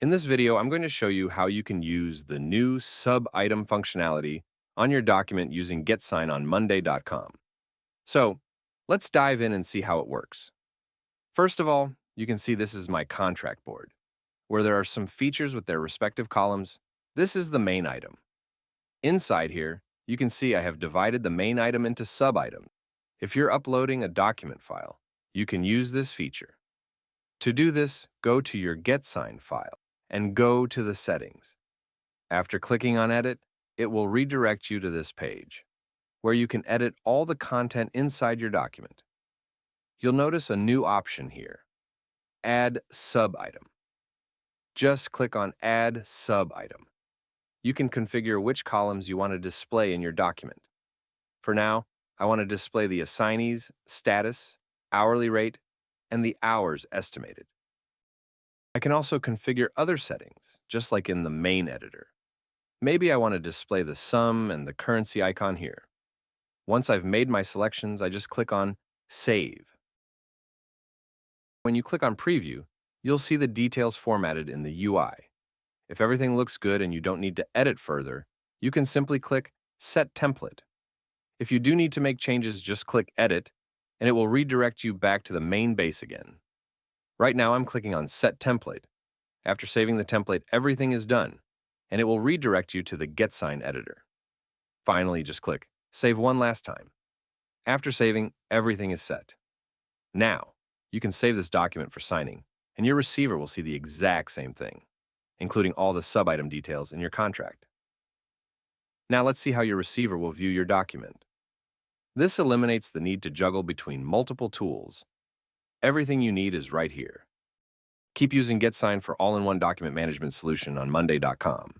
In this video, I'm going to show you how you can use the new sub-item functionality on your document using GetSign on Monday.com. So let's dive in and see how it works. First of all, you can see this is my contract board, where there are some features with their respective columns. This is the main item. Inside here, you can see I have divided the main item into sub-items. If you're uploading a document file, you can use this feature. To do this, go to your GetSign file and go to the settings. After clicking on Edit, it will redirect you to this page, where you can edit all the content inside your document. You'll notice a new option here, Add Sub-Item. Just click on Add Sub-Item. You can configure which columns you want to display in your document. For now, I want to display the assignees, status, hourly rate, and the hours estimated. I can also configure other settings, just like in the main editor. Maybe I want to display the sum and the currency icon here. Once I've made my selections, I just click on Save. When you click on Preview, you'll see the details formatted in the UI. If everything looks good and you don't need to edit further, you can simply click Set Template. If you do need to make changes, just click Edit, and it will redirect you back to the main base again. Right now, I'm clicking on Set Template. After saving the template, everything is done, and it will redirect you to the GetSign editor. Finally, just click Save one last time. After saving, everything is set. Now, you can save this document for signing, and your receiver will see the exact same thing, including all the sub-item details in your contract. Now let's see how your receiver will view your document. This eliminates the need to juggle between multiple tools. Everything you need is right here. Keep using GetSign for all-in-one document management solution on Monday.com.